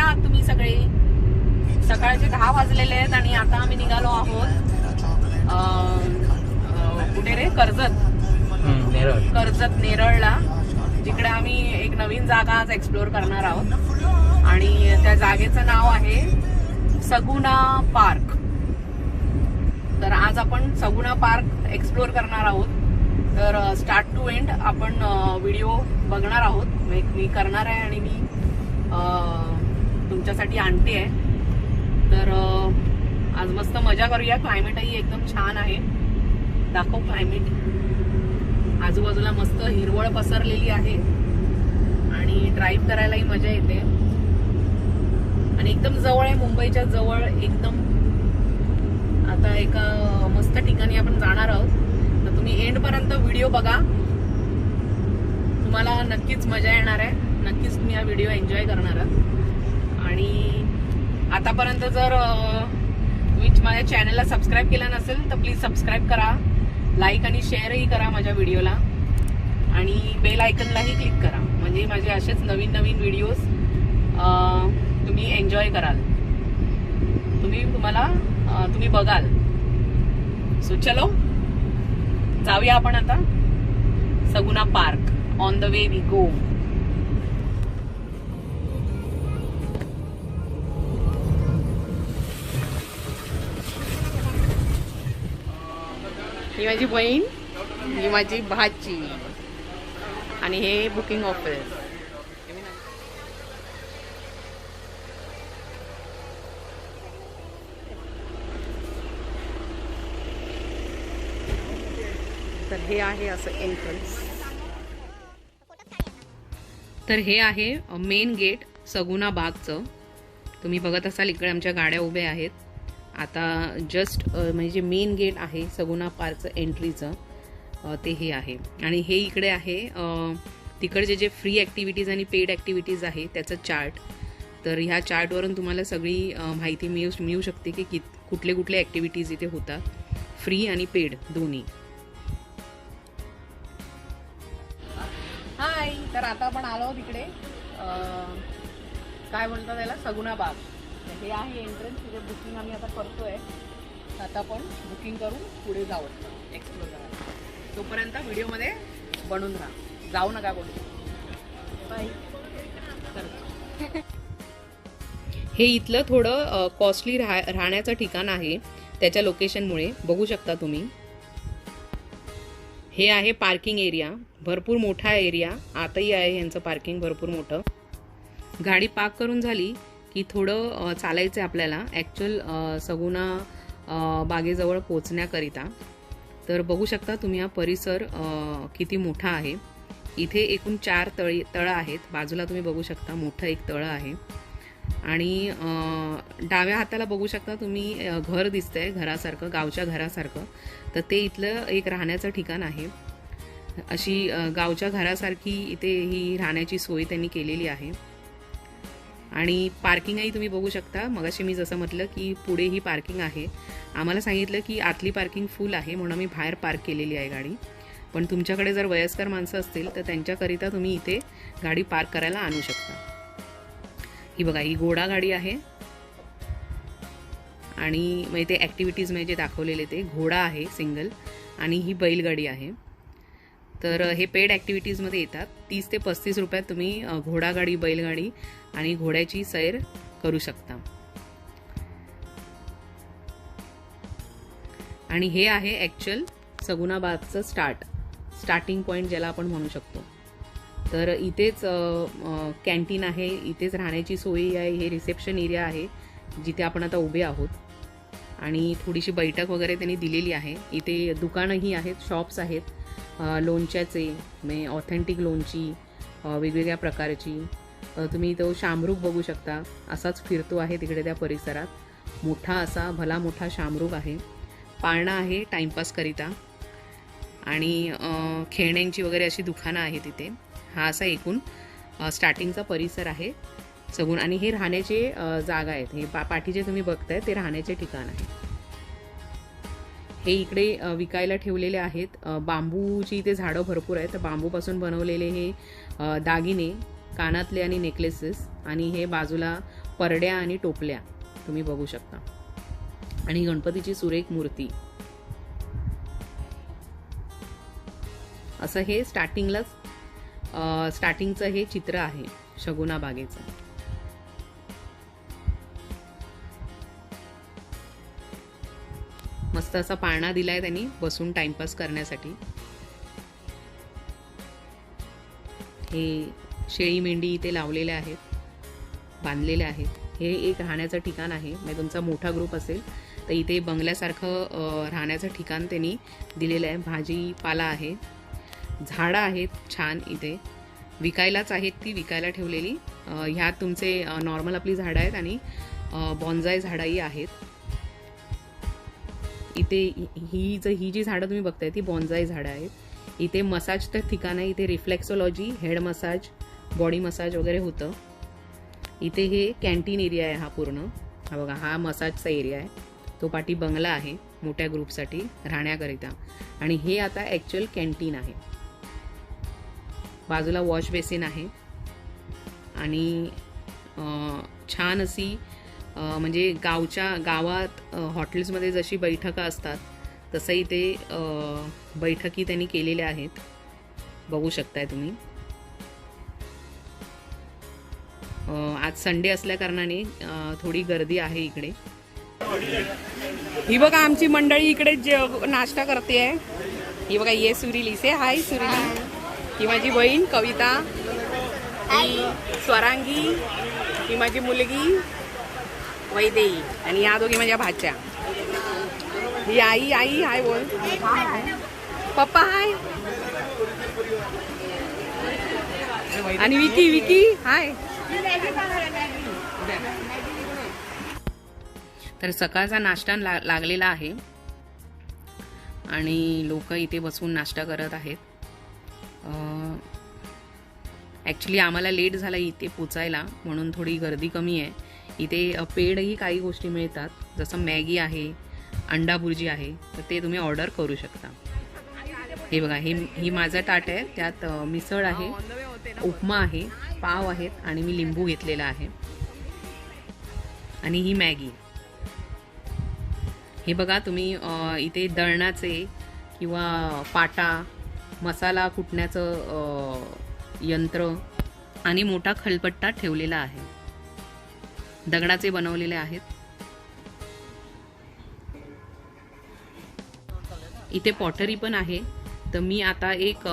आहात तुम्ही सगळे? सकाळचे 10 वाजलेले आहेत आणि आता आम्ही निघालो आहोत कुठे रे? कर्जत नेरळला, जिकडे आम्ही एक नवीन जागा आज एक्सप्लोर करणार आहोत आणि त्या जागेचं नाव आहे सगुना पार्क. तर आज आपण सगुना पार्क एक्सप्लोर करणार आहोत. तर स्टार्ट टू एंड आपण व्हिडिओ बघणार आहोत. मी करणार आहे आणि मी तुमच्यासाठी आणते आहे. तर आज मस्त मजा करूया. क्लायमेटही एकदम छान आहे. दाखव क्लायमेट. आजूबाजूला मस्त हिरवळ पसरलेली आहे आणि ड्राईव्ह करायलाही मजा येते आणि एकदम जवळ आहे, मुंबईच्या जवळ एकदम. आता एका मस्त ठिकाणी आपण जाणार आहोत. तर तुम्ही एंड पर्यंत व्हिडिओ बघा, तुम्हाला नक्कीच मजा येणार आहे. नक्कीच तुम्ही हा व्हिडिओ एन्जॉय करणार आहात. आणि आतापर्यंत जर तुम्ही माझ्या चॅनलला सबस्क्राईब केलं नसेल तर प्लीज सबस्क्राईब करा, लाईक आणि शेअरही करा माझ्या व्हिडिओला आणि बेल आयकनलाही क्लिक करा, म्हणजे माझे असेच नवीन नवीन व्हिडिओज तुम्ही एन्जॉय कराल, तुम्ही बघाल. सो चलो जाऊया आपण आता Saguna park. On the way we go. ही माझी बहीण, ही माझी भाची आणि हे बुकिंग ऑफिस. तर हे आहे असं एंट्रन्स. तर हे आहे मेन गेट सगुना बागचं. तुम्ही बघत असाल इकडे आमच्या गाड्या उभ्या आहेत. आता जस्ट म्हणजे मेन गेट आहे सगुना पार्कचं एंट्रीचं, ते हे आहे. आणि हे इकडे आहे तिकडचे जे फ्री ॲक्टिव्हिटीज आणि पेड ॲक्टिव्हिटीज आहे त्याचं चार्ट. तर ह्या चार्टवरून तुम्हाला सगळी माहिती मिळू शकते की कुठले कुठले ॲक्टिव्हिटीज इथे होतात, फ्री आणि पेड दोन्ही. हाय. तर आता आपण आलो तिकडे काय बोलतात त्याला, सगुना बाग. हे आहे एंट्रन्स. तिथे बुकिंग आम्ही आता करतोय. आता आपण बुकिंग करून पुढे जाऊ एक्सप्लोर करायला. तोपर्यंत व्हिडिओमध्ये बनून राहा, जाऊ नका बोलू. बाय. हे इथलं थोडं कॉस्टली राहण्याचं ठिकाण आहे त्याच्या लोकेशनमुळे. बघू शकता तुम्ही. हे आहे पार्किंग एरिया, भरपूर मोठा एरिया. आताही आहे यांचं पार्किंग भरपूर मोठं. गाडी पार्क करून झाली की थोडं चालायचं आहे आपल्याला ॲक्च्युअल सगुना बागेजवळ पोचण्याकरिता. तर बघू शकता तुम्ही हा परिसर किती मोठा आहे. इथे एकूण 4 तळं आहेत. बाजूला तुम्ही बघू शकता मोठं एक तळं आहे. आणि डाव्या हाताला बघू शकता तुम्ही घर दिसतंय घरासारखं, गावच्या घरासारखं. तर ते इथलं एक राहण्याचं ठिकाण आहे. अशी गावच्या घरासारखी इथे ही राहण्याची सोय त्यांनी केलेली आहे. आणि पार्किंगही तुम्ही बघू शकता. मगाशी मी जसं म्हटलं की पुढे ही पार्किंग आहे. आम्हाला सांगितलं की आतली पार्किंग फुल आहे म्हणून आम्ही बाहेर पार्क केलेली आहे गाडी. पण तुमच्याकडे जर वयस्कर माणसं असतील तर त्यांच्याकरिता तुम्ही इथे गाडी पार्क करायला आणू शकता. ही बघा, ही घोडा गाडी आहे आणि मग इथे ॲक्टिव्हिटीज म्हणजे जे दाखवलेले ते घोडा आहे सिंगल, आणि ही बैलगाडी आहे. तर हे पेड ॲक्टिव्हिटीजमध्ये येतात. 30 ते 35 रुपयात तुम्ही घोडागाडी, बैलगाडी आणि घोड्याची सैर करू शकता. आणि हे आहे ॲक्च्युअल सगुना बागचं स्टार्टिंग पॉईंट ज्याला आपण म्हणू शकतो. तर इथेच कॅन्टीन आहे, इथेच राहण्याची सोय आहे. हे रिसेप्शन एरिया आहे जिथे आपण आता उभे आहोत. आणि थोडीशी बैठक वगैरे त्यांनी दिलेली आहे. इथे दुकानंही आहेत, शॉप्स आहेत लोणच्याचे, म्हणजे ऑथेंटिक लोणची वेगवेगळ्या प्रकारची. तुम्ही तो शामरूख बघू शकता, असाच फिरतो आहे तिकडे त्या परिसरात. मोठा असा भला मोठा शामरूख आहे. पाळणा आहे टाईमपासकरिता आणि खेळण्यांची वगैरे अशी दुकानं आहेत तिथे. हा असा एकूण स्टार्टिंगचा परिसर आहे सगुण. आणि हे राहण्याचे जागा आहेत. हे पाठीचे तुम्ही बघताय ते राहण्याचे ठिकाण आहे. हे इकडे विकायला ठेवलेले आहेत. बांबूची इथे झाडं भरपूर आहेत. तर बांबूपासून बनवलेले हे दागिने, कानातले आणि नेकलेसेस. आणि हे बाजूला परड्या आणि टोपल्या तुम्ही बघू शकता. आणि गणपतीची सुरेख मूर्ती. असं हे स्टार्टिंगचं हे चित्र आहे शगुना बागेचं. मस्त असा पाळणा दिलाय त्यांनी बसून टाइमपास करण्यासाठी. हे शेळी मेंढी इथे लावलेल्या आहेत, बांधलेल्या आहेत. हे एक राहण्याचं ठिकाण आहे. म्हणजे तुमचा मोठा ग्रुप असेल तर इथे बंगल्यासारखं राहण्याचं ठिकाण त्यांनी दिलेलं आहे. भाजीपाला आहे, झाडं आहेत छान इथे, विकायलाच आहेत ती, विकायला ठेवलेली. ह्यात तुमचे नॉर्मल आपली झाडं आहेत आणि बॉन्जाय झाडंही आहेत. इथे ही जी झाडं तुम्ही बघताय ती बॉन्जाय झाडं आहेत. इथे मसाजचं ठिकाण आहे. इथे reflexology, head massage, body massage वगैरे होतं. इथे हे कॅन्टीन एरिया आहे हा पूर्ण. हा बघा, हा मसाजचा एरिया आहे. तो पाठी बंगला आहे मोठ्या ग्रुपसाठी राहण्याकरिता. आणि हे आता ॲक्च्युअल कॅन्टीन आहे. बाजूला वॉश बेसिन आहे. आणि छान अशी म्हणजे गावात हॉटेल्समध्ये जशी बैठका असतात तसं इथे बैठकी त्यांनी केलेल्या आहेत, बघू शकताय तुम्ही. आज संडे असल्या कारणाने थोडी गर्दी आहे इकडे. ही बघा आमची मंडळी इकडे नाश्ता करते आहे. ही बघा, ये सुरिली से हाय सुरिली. ही माझी बहीण कविता, ही स्वरांगी, ही माझी मुलगी वैदेही, आणि या दोघी माझ्या भाच्या. ही आई हाय बोल. पप्पा हाय. आणि विकी हाय. तर सकाळचा नाश्ता लागलेला आहे आणि लोक इथे बसून नाश्ता करत आहेत. ॲक्च्युली आम्हाला लेट झाला इथे पोचायला म्हणून थोडी गर्दी कमी आहे. इथे पेडही काही गोष्टी मिळतात, जसं मॅगी आहे, अंडा भुर्जी आहे, तर ते तुम्ही ऑर्डर करू शकता. हे बघा, ही माझं ताट आहे. त्यात मिसळ आहे, उपमा आहे, पाव आहेत आणि मी लिंबू घेतलेला आहे. आणि ही मॅगी. हे बघा तुम्ही इथे दळणाचे किंवा पाटा, मसाला कुटण्याचं यंत्र आणि मोठा खलबत्ता ठेवलेला आहे. दगडाचे बनवलेले आहेत. इथे पॉटरी पण आहे. तर मी आता एक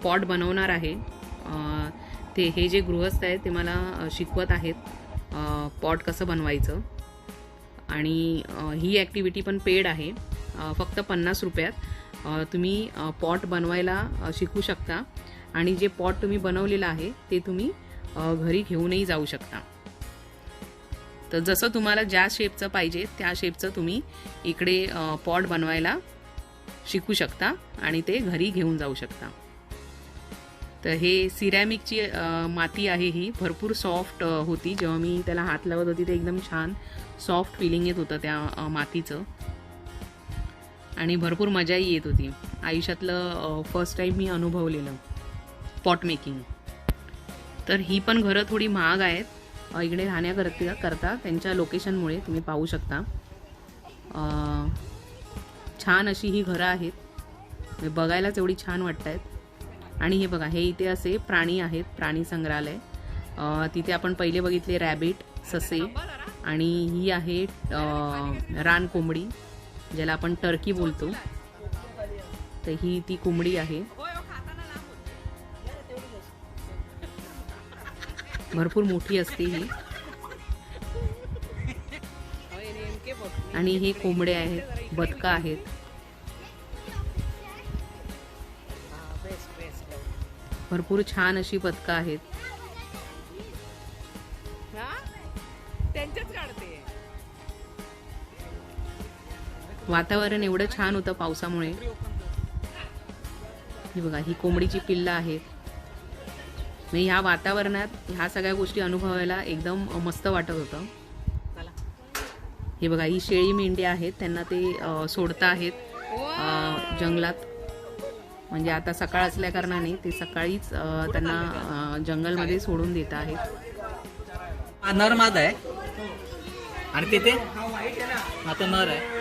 पॉट बनवणार आहे. ते हे जे गृहस्थ आहेत ते मला शिकवत आहेत पॉट कसं बनवायचं. आणि ही ॲक्टिव्हिटी पण पेड आहे. फक्त 50 रुपयात तुम्ही पॉट बनवायला शिकू शकता. आणि जे पॉट तुम्ही बनवलेलं आहे ते तुम्ही घरी घेऊनही जाऊ शकता. तर जसं तुम्हाला ज्या शेपचं पाहिजे त्या शेपचं तुम्ही इकडे पॉट बनवायला शिकू शकता आणि ते घरी घेऊन जाऊ शकता. तर हे सिरॅमिकची माती आहे. ही भरपूर सॉफ्ट होती. जेव्हा मी त्याला हात लावत होती ते एकदम छान सॉफ्ट फिलिंग येत होतं त्या मातीचं आणि भरपूर मजाही येत होती. आयुष्यातलं फर्स्ट टाईम मी अनुभवलेलं पॉट मेकिंग. तर ही पण घरं थोडी महाग आहेत इकडे राहण्याकरता त्यांच्या लोकेशनमुळे. तुम्ही पाहू शकता छान अशी ही घरं आहेत. बघायलाच एवढी छान वाटत आहेत. आणि हे बघा, हे इथे असे प्राणी आहेत, प्राणी संग्रहालय. तिथे आपण पहिले बघितले रॅबिट, ससे. आणि ही आहे रान कोंबडी, ज्याला आपण टर्की बोलतो. तर ही ती कोंबडी आहे. भरपूर मोठी असते ही. आणि हे कोंबडे आहेत, बदका आहेत. भरपूर छान अशी बदका आहेत. वातावरण एवढं छान होतं पावसामुळे. ही बघा, ही कोंबडीची पिल्लं आहेत. म्हणजे ह्या वातावरणात ह्या सगळ्या गोष्टी अनुभवायला एकदम मस्त वाटत होतं. हे बघा, ही शेळी मेंढी आहेत. त्यांना ते सोडता आहेत जंगलात. म्हणजे आता सकाळ असल्या कारणाने ते सकाळीच त्यांना जंगलमध्ये सोडून देत आहेत. हा नर मादा आहे आणि तिथे हा तो नर आहे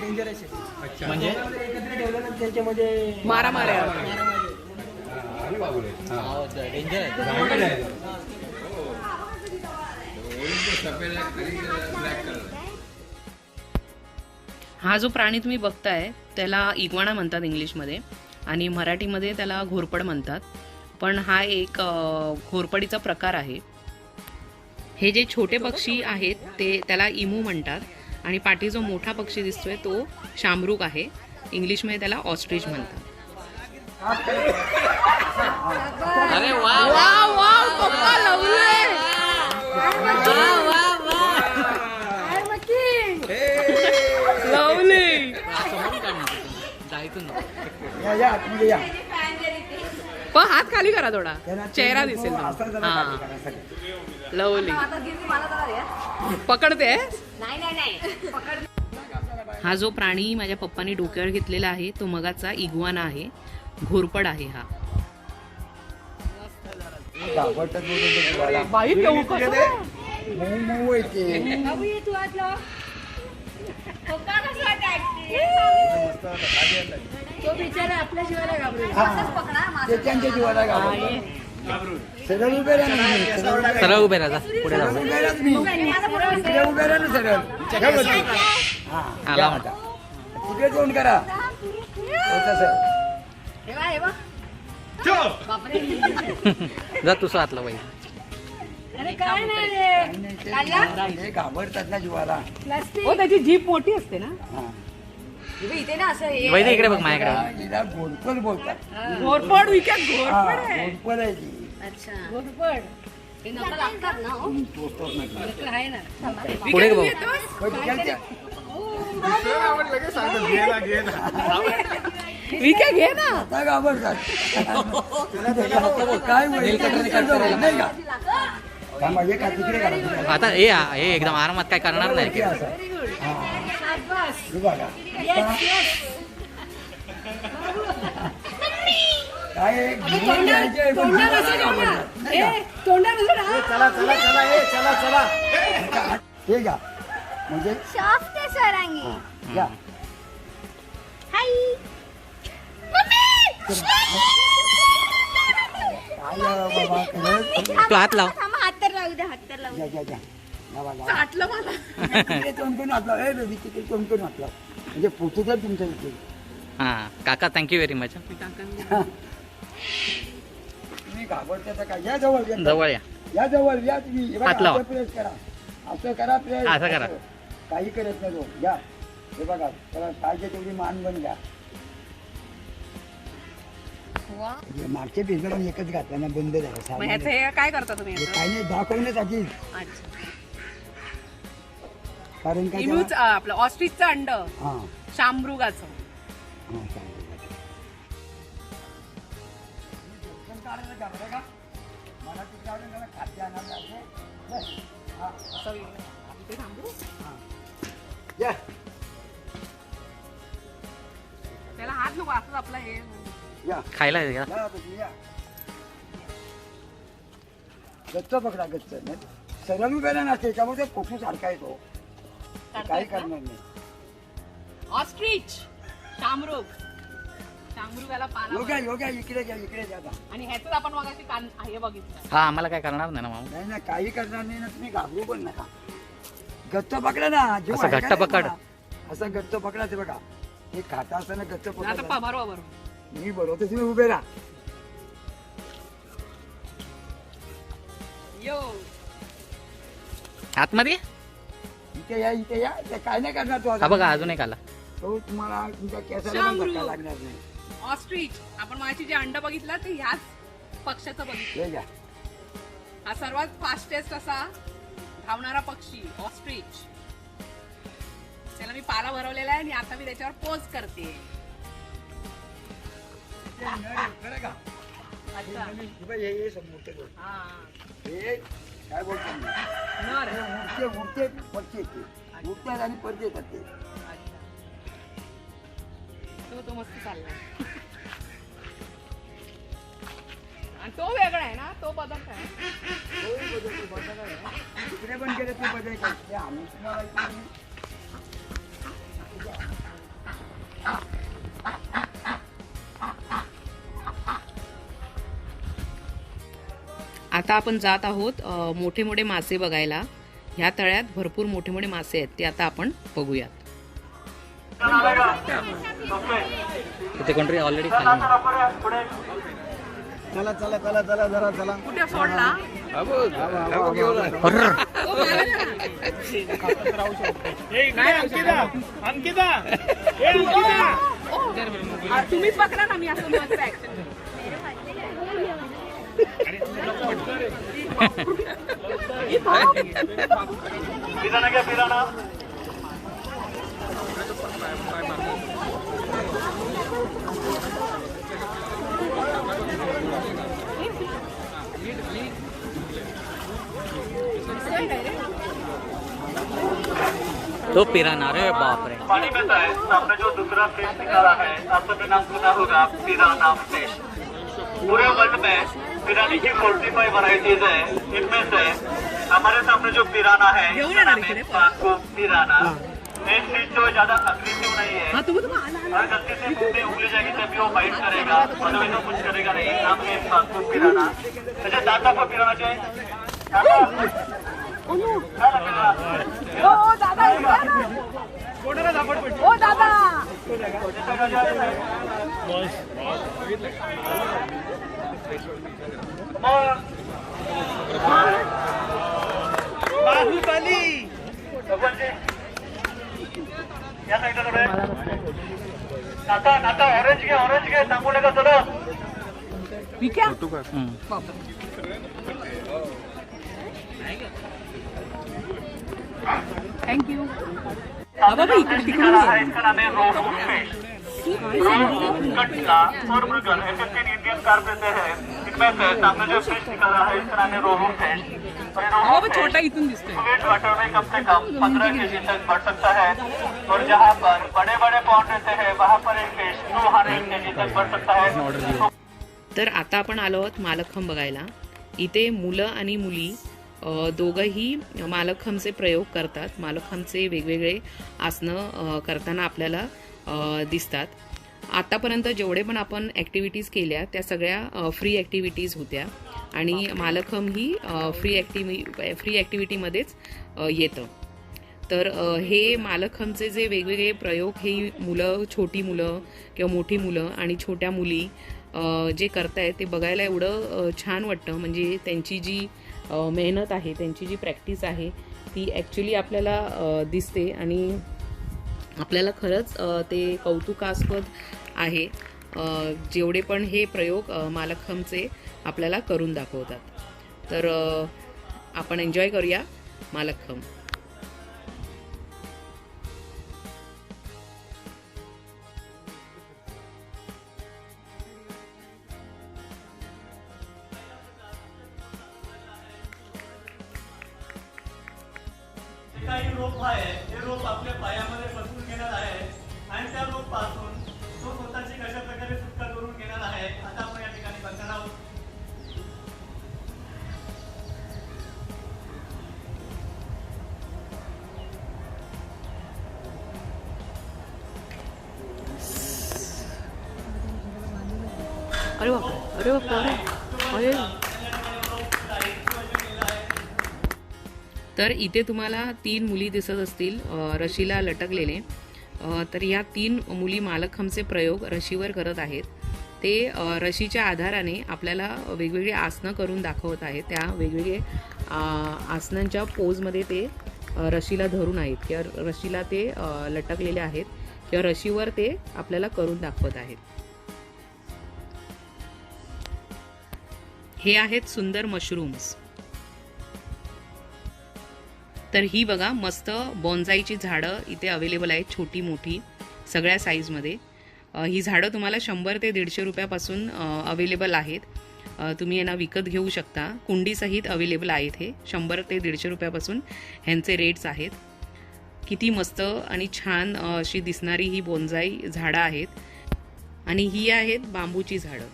डेंजरस आहे म्हणजे एकत्र ठेवलं ना त्याच्यामध्ये मारामाऱ्या डेंजर आहे हा जो प्राणी तुम्ही बघताय त्याला इग्वाना म्हणतात इंग्लिशमध्ये आणि मराठीमध्ये त्याला घोरपड म्हणतात. पण हा एक घोरपडीचा प्रकार आहे. हे जे छोटे पक्षी आहेत त्याला इमू म्हणतात आणि पाठी जो मोठा पक्षी दिसतोय तो शामरुग आहे. इंग्लिशमध्ये त्याला ऑस्ट्रिच म्हणतात. अरे वा पप्पा लवली जायचं ना या या आतमध्ये या पण हात खाली करा थोडा चेहरा दिसेल असं जरा हा खाली करा सगळं. लवली पकडते हा जो प्राणी माझ्या पप्पानी डोक्यावर घेतलेला आहे तो मगाचा इग्वाना आहे. घोरपड आहे हा. घाबरतात बोलतो तो तुम्हाला. मऊ मऊ आहे ते. मस्त होतं, खाली येतात. तो बिचारा आपल्या जीवाला घाबरेल. हा, ते त्यांच्या जीवाला घाबरतात. सरळ उभे राहा ना तुम्ही, सरळ उभे राहा. सरळ उभे राहा पुढे सरळ जाऊ उभे राहा तुम्ही. इकडे उभे राहा ना सरळ. हे बघ तू. हा, आला या म्हणता. आता. तिकडे तोंड करा हो तसं. जा तुझं हातला बाई अरे काय नाही रे. हे घाबरतात ना जीवाला. हो त्याची जीप मोठी असते ना. हा. इथे ना असं हे वैद्य इकडे बघ माझ्याकडे हिला घोरपड बोलतात. घोरपड विकेट हा, घोरपड आहे. घोरपड आहे ती. अच्छा घोरपड हे नका लागतात ना हो. तोच नका. नकल आहे ना. पुढे बघ पण तिकडच्या- विकेट घे ना. आता घाबरतात. काय होईल? नाही का? थांबा, हे का तिकडे करा, तिकडे करा. आता हे एकदम आरामात काय करणार नाही हे असं. हा. हे बघा. काय आहे? घेऊन जायचंय, पण जीवाला घाबरतात. नाही का? चला चला चला ए चला चला हे घ्या म्हणजे सॉफ्ट सरांगी हा, घ्या. हाय काय आहे बाबा खरंच? तू हात लाव हात तर लावू दे हात तर लावू घ्या घ्या घ्या लावा, लावा. तिकडे तोंड करून हात लावा. ए बेबी, तिकडे तोंड करून हात लावा. म्हणजे पोचू तर तुमच्या इथे. हा काका थँक्यू व्हेरी मच तुम्ही घाबरता तर काय? या जवळ या. जवळ या या जवळ या तुम्ही. हे बघा, हात लावा. असं प्रेस करा, असं करा प्रेस. असं करा. काही करत नाही तो. या हे बघा, त्याला पाहिजे तेवढी मान बन घ्या. म्हणजे मागच्या पिझ्झा पण एकच घातला ना, बंद झाला मग सामान. ह्याचं हे काय करता तुम्ही हे काही नाही, दाखवण्यासाठी. कारण काय इम्यूच त्याला- आपलं ऑस्ट्रिचचं अंड हा शामृगाचं. हा चालेल. मला तिथे आवडेल, मला खाद्य आणायला लागेल. बस. हा. इथे थांबू? या. त्याला हात नको असं आपलं हे या. खायला या बघू, या. गच्च पकडा, गच्च. नाही, सरळ उभ्याला नसते त्यामुळे फोटो सारखा येतो. काही करणार नाही. ऑस्ट्रिच शामरुग. शामरुगाला पाला योग्या योग्या इकडे घ्या, इकडे घ्या आता. आणि ह्याच आपण मगाशी कान हे बघितलं. हा आम्हाला काय करणार नाही ना मामा नाही ना, काही करणार नाही ना, तुम्ही घाबरू पण नका. गच्च पकडा ना. जीव असं आहे घट्ट का नाही पकड. तुम्हाला? असं गच्च पकडा. ते बघा, हे खाता असताना गच्च आता पकडा. बरोबर मी बरोबर, तुम्ही उभे राहा. यो आतमध्ये इथे या, इथे या. ते काय नाही करणार तो. हा बघा अजून एक आला तो तुम्हाला तुमच्या केसाला पण धक्का लागणार नाही. ऑस्ट्रिच आपण मगाशी जे अंड बघितलं ते ह्याच पक्षाचं बघितलं. हे घ्या. हा सर्वात फास्टेस्ट असा धावणारा पक्षी ऑस्ट्रिच. त्याला मी पाला भरवलेला आहे आणि आता मी त्याच्यावर पोज करते. खरं का? अच्छा. हे समोरचे दोन. हा हे काय बोलतो मी? नर. हे उडते पक्षी आहेत ते. उडतात आणि परत येतात ते. अच्छा. तो मस्त चाललाय. आणि तो वेगळा आहे ना, तो पदार्थ आहे. तो बदलतो, बदलतो. गेले पण गेले ते बजाय काय आम्ही तुम्हाला आता आपण जात आहोत मोठे मोठे मासे बघायला. ह्या तळ्यात भरपूर मोठे मोठे मासे आहेत, ते आता आपण बघूयात. ते कंट्री ऑलरेडी खाली. चला चला चला चला जरा चला कुठे सोडला? तुम्हीच पकडा ना, मी असं तो पिराना, अरे बाप रे. पानी में है सामने जो दूसरा फिश निकाला है, आप सबने नाम सुना होगा पिराना फिश. पूरे वर्ल्ड में पिरानी की 45 वैरायटीज है. इनमें से हमारे सामने जो पिराना है इसका नाम है पाको पिराना. ये फिश जो ज्यादा अग्रेसिव नहीं है, हर गलती से मुंह में उंगली जाएगी तभी वो बाइट करेगा, मतलब इतना कुछ करेगा नहीं. नाम है पाको पिराना. अच्छा दादा को पिराना चाहिए. या साईडला थोडे नाता नाता ऑरेंज घे सांगू नका चलो. थँक्यू. इसका नाम है रोहू फिश. कटला और मृगल ऐसे 3 इंडियन कार्प देते हैं. इनमें से सामने जो फिश निकाला है इसका नाम है रोहू फिश. छोटा इतून दिसतोय. स्वीट वाटर में कम से कम 15 केजी तक बढ़ सकता है, और जहाँ पर बड़े बड़े पॉन्ड रहते हैं वहाँ पर एक फिश 200 केजी तक बढ़ सकता है. तर आता आपण आलो आहोत मालखंब बघायला. इथे मुलं आणि मुली दोघंही मालखंबचे प्रयोग करतात. मालखंबचे वेगवेगळे आसनं करताना आपल्याला दिसतात. आतापर्यंत जेवढे पण आपण ॲक्टिव्हिटीज केल्या त्या सगळ्या फ्री ॲक्टिव्हिटीज होत्या, आणि मालखंब ही फ्री ॲक्टिव्हिटीमध्येच येतं. तर हे मालखंबचे जे वेगवेगळे प्रयोग हे मुलं, छोटी मुलं किंवा मोठी मुलं आणि छोट्या मुली जे करतायत ते बघायला एवढं छान वाटतं. म्हणजे त्यांची जी मेहनत आहे, त्यांची जी प्रॅक्टिस आहे ती ॲक्च्युली आपल्याला दिसते, आणि आपल्याला खरंच ते कौतुकास्पद आहे. जेवढे पण हे प्रयोग मालखंबचे आपल्याला करून दाखवतात. तर आपण एन्जॉय करूया मालखंब. काही रोप आहे, हे रोप आपल्या पायामध्ये पसरून घेणार आहे, आणि त्या रोप पासून तो स्वतःची कशा प्रकारे सुटका करून घेणार आहे आता आपण या ठिकाणी बघणार आहोत. अरे बापरे, अरे बापरे, अरे. तर इथे तुम्हाला 3 मुली दिसत असतील रशीला लटकलेले. तर या 3 मुली मालखंबचे प्रयोग रशीवर करत आहेत. ते रशीच्या आधाराने आपल्याला वेगवेगळे आसनं करून दाखवत आहेत. त्या वेगवेगळे आसनांच्या पोजमध्ये ते रशीला धरून आहेत, किंवा रशीला ते लटकलेले आहेत, किंवा रशीवर ते आपल्याला करून दाखवत आहेत. हे आहेत सुंदर मशरूम्स. तर ही बघा मस्त बॉन्साईची झाडं इथे अवेलेबल आहेत, छोटी मोठी सगळ्या साईजमध्ये. ही झाडं तुम्हाला 100 ते 150 रुपयापासून अवेलेबल आहेत. तुम्ही यांना विकत घेऊ शकता. कुंडीसहित अवेलेबल आहेत. हे 100 ते 150 रुपयापासून ह्यांचे रेट्स आहेत. किती मस्त आणि छान अशी दिसणारी ही बॉन्साई झाडं आहेत. आणि ही आहेत बांबूची झाडं.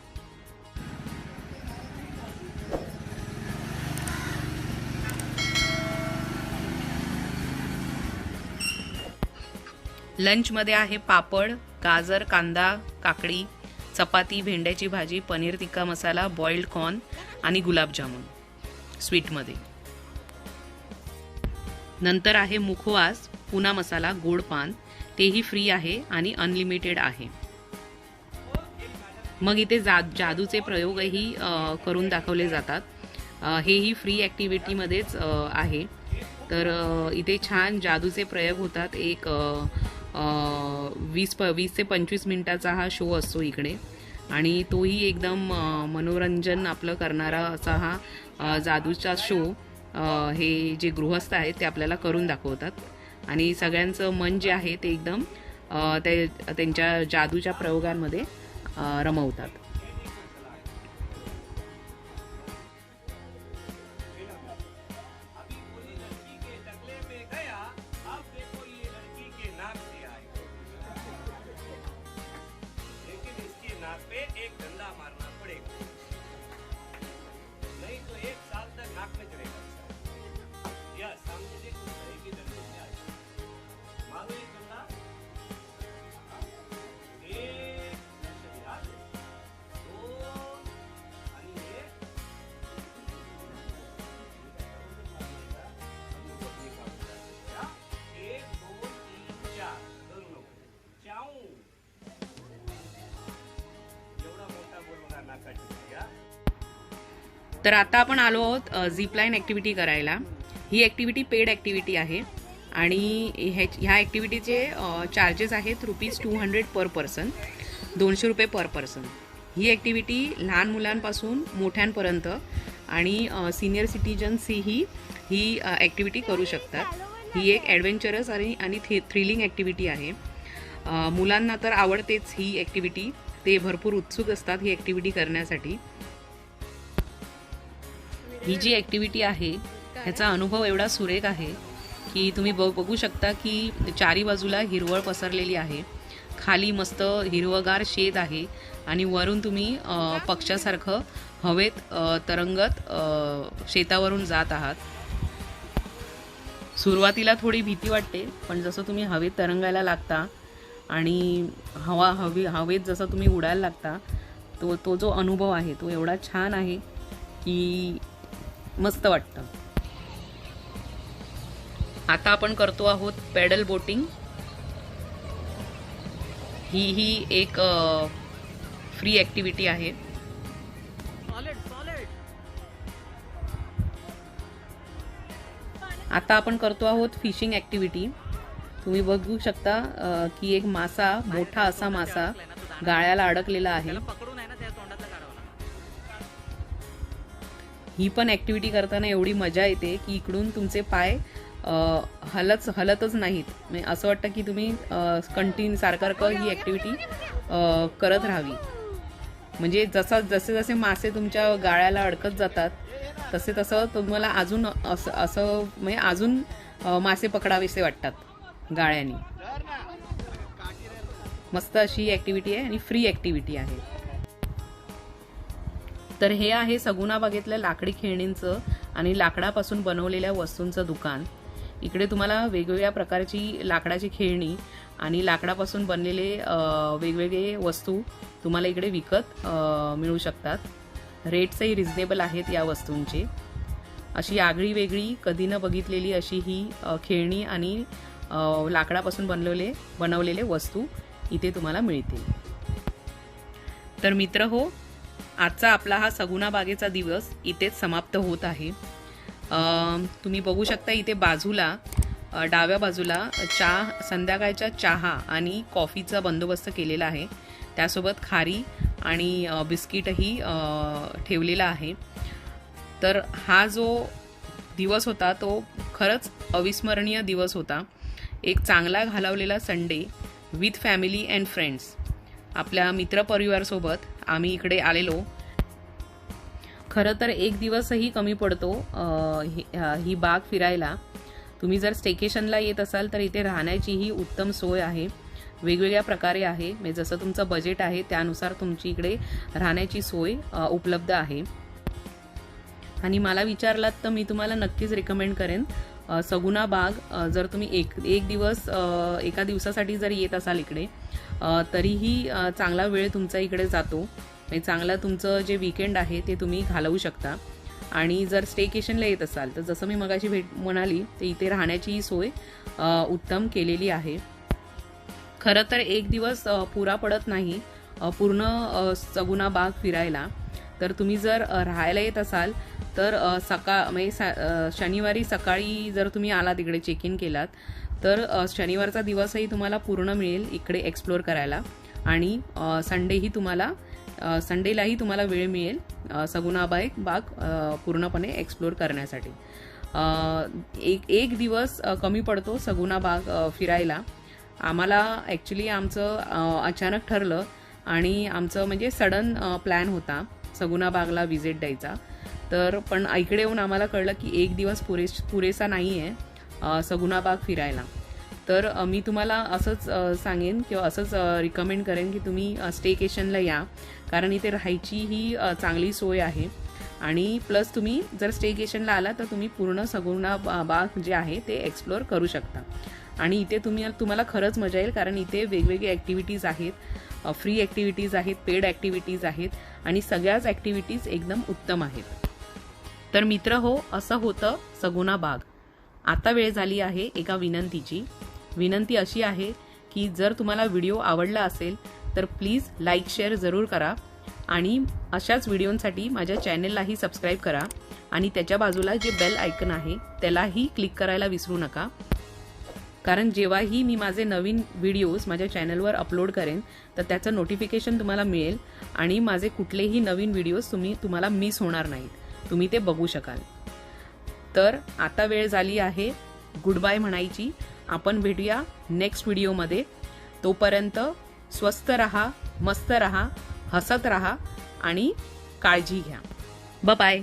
लंचमध्ये आहे पापड, गाजर, कांदा, काकडी, चपाती, भेंड्याची भाजी, पनीर टिक्का मसाला, बॉइल्ड कॉर्न आणि गुलाबजामुन स्वीटमध्ये. नंतर आहे मुखवास, पुना मसाला, गोड पान, तेही फ्री आहे आणि अनलिमिटेड आहे. मग इथे जादूचे प्रयोगही करून दाखवले जातात. हेही फ्री ॲक्टिव्हिटीमध्येच आहे. तर इथे छान जादूचे प्रयोग होतात. एक 20 ते 25 मिनिटाचा हा शो असतो इकडे आणि तोही एकदम मनोरंजन आपलं करणारा असा हा जादूचा शो हे जे गृहस्थ आहेत ते आपल्याला करून दाखवतात आणि सगळ्यांचं मन जे आहे ते एकदम त्यांच्या जादूच्या प्रयोगांमध्ये रमवतात. तर आता आपण आलो आहोत झिपलाईन ॲक्टिव्हिटी करायला. ही ॲक्टिव्हिटी पेड ॲक्टिव्हिटी आहे आणि ह्या ॲक्टिव्हिटीचे चार्जेस आहेत ₹200 पर पर्सन, ₹200 पर पर्सन. ही ॲक्टिव्हिटी लहान मुलांपासून मोठ्यांपर्यंत आणि सिनियर सिटीजन्सही ही ॲक्टिव्हिटी करू शकतात. ही एक ॲडव्हेंचरस आणि थ्रिलिंग ॲक्टिव्हिटी आहे. मुलांना तर आवडतेच ही ॲक्टिव्हिटी. ते भरपूर उत्सुक असतात ही ॲक्टिव्हिटी करण्यासाठी. ही जी ॲक्टिव्हिटी आहे ह्याचा अनुभव एवढा सुरेख आहे की तुम्ही बघू शकता की चारी बाजूला हिरवळ पसरलेली आहे. खाली मस्त हिरवगार शेत आहे आणि वरून तुम्ही पक्षासारखं हवेत तरंगत शेतावरून जात आहात. सुरुवातीला थोडी भीती वाटते, पण जसं तुम्ही हवेत तरंगायला लागता आणि हवेत जसं तुम्ही उडायला लागता तो जो अनुभव आहे तो एवढा छान आहे की मस्त वाटतं. आता आपण करतो आहोत पेडल बोटिंग. ही एक फ्री ॲक्टिव्हिटी आहे. आता आपण करतो आहोत फिशिंग ॲक्टिव्हिटी. तुम्ही बघू शकता की एक मासा, मोठा असा मासा गाळ्याला अडकलेला आहे. ही पण ॲक्टिव्हिटी करताना एवढी मजा येते की इकडून तुमचे पाय हलतच नाहीत. म्हणजे असं वाटतं की तुम्ही कंटिन्यू सारखं ही ॲक्टिव्हिटी करत राहावी. म्हणजे जसे मासे तुमच्या गाळ्याला अडकत जातात तसं तुम्हाला अजून असं म्हणजे अजून मासे पकडावेसे वाटतात गाळ्याने. मस्त अशी ॲक्टिव्हिटी आहे आणि फ्री ॲक्टिव्हिटी आहे. तर हे आहे सगुना बागेतल्या लाकडी खेळणींचं आणि लाकडापासून बनवलेल्या वस्तूंचं दुकान. इकडे तुम्हाला वेगवेगळ्या प्रकारची लाकडाची खेळणी आणि लाकडापासून बनलेले वेगवेगळे वस्तू तुम्हाला इकडे विकत मिळू शकतात. रेट्सही रिझनेबल आहेत या वस्तूंचे. अशी आगळी वेगळी कधी न बघितलेली अशी ही खेळणी आणि लाकडापासून बनवलेले वस्तू इथे तुम्हाला मिळतील. तर मित्र हो, आजचा आपला हा सगुना बागेचा दिवस इथेच समाप्त होत आहे. तुम्ही बघू शकता इथे बाजूला डाव्या बाजूला संध्याकाळच्या चहा आणि कॉफीचा बंदोबस्त केलेला आहे. त्यासोबत खारी आणि बिस्किटही ठेवलेला आहे. तर हा जो दिवस होता तो खरंच अविस्मरणीय दिवस होता. एक चांगला घालवलेला Sunday with family and friends. आपल्या मित्रपरिवारासोबत आम्ही इकडे आलेलो. खरं तर एक दिवसही कमी पडतो ही बाग फिरायला. तुम्ही जर स्टेकेशनला येत असाल तर इथे राहण्याचीही उत्तम सोय आहे. वेगवेगळ्या प्रकारे आहे. म्हणजे जसं तुमचं बजेट आहे त्यानुसार तुमची इकडे राहण्याची सोय उपलब्ध आहे. आणि मला विचारलात तर मी तुम्हाला नक्कीच रिकमेंड करेन सगुना बाग जर तुम्ही एक दिवस एका दिवसासाठी जर येत असाल इकडे तरीही चांगला वेळ तुमचा इकडे जातो. म्हणजे चांगला तुमचं जे वीकेंड आहे ते तुम्ही घालवू शकता. आणि जर स्टेकेशनला येत असाल तर जसं मी मगाशी म्हणाली तर इथे राहण्याची सोय उत्तम केलेली आहे. खरं तर एक दिवस पुरा पडत नाही पूर्ण सगुना बाग फिरायला. तर तुम्ही जर राहायला येत असाल तर म्हणजे शनिवारी सकाळी जर तुम्ही आला तिकडे चेक इन केलात तर शनिवारचा दिवसही तुम्हाला पूर्ण मिळेल इकडे एक्सप्लोअर करायला. आणि संडेलाही तुम्हाला वेळ मिळेल सगुना बाग पूर्णपणे एक्सप्लोअर करण्यासाठी. एक दिवस कमी पडतो सगुना बाग फिरायला. आम्हाला ॲक्च्युली आमचं अचानक ठरलं आणि आमचं म्हणजे सडन प्लॅन होता सगुना बागला व्हिजिट द्यायचा. तर पण इकडे येऊन आम्हाला कळलं की एक दिवस पुरेसा नाही आहे सगुना बाग फिरायला. तर मी तुम्हाला असंच सांगेन किंवा असंच रिकमेंड करेन की तुम्ही स्टेकेशनला या, कारण इथे राहायची ही चांगली सोय आहे. आणि प्लस तुम्ही जर स्टेकेशनला आला तर तुम्ही पूर्ण सगुना बाग जे आहे ते एक्सप्लोअर करू शकता. आणि इथे तुम्हाला खरंच मजा येईल, कारण इथे वेगवेगळे ॲक्टिव्हिटीज आहेत, फ्री ॲक्टिव्हिटीज आहेत, पेड ॲक्टिव्हिटीज आहेत आणि सगळ्याच ॲक्टिव्हिटीज एकदम उत्तम आहेत. तर मित्र हो, असं होतं सगुना बाग. आता वेळ झाली आहे एका विनंतीची. विनंती अशी आहे की जर तुम्हाला व्हिडिओ आवडला असेल तर प्लीज लाईक शेअर जरूर करा आणि अशाच व्हिडिओंसाठी माझ्या चॅनेललाही सबस्क्राईब करा आणि त्याच्या बाजूला जे बेल आयकन आहे त्यालाही क्लिक करायला विसरू नका, कारण जेव्हाही मी माझे नवीन व्हिडिओज माझ्या चॅनलवर अपलोड करेन तर त्याचं नोटिफिकेशन तुम्हाला मिळेल आणि माझे कुठलेही नवीन व्हिडिओज तुम्हाला मिस होणार नाहीत, तुम्ही ते बघू शकाल. तर आता वेळ झाली आहे गुड बाय म्हणायची. आपण भेटूया नेक्स्ट व्हिडिओमध्ये. तोपर्यंत स्वस्थ रहा, मस्त रहा, हसत रहा आणि काळजी घ्या. बाय.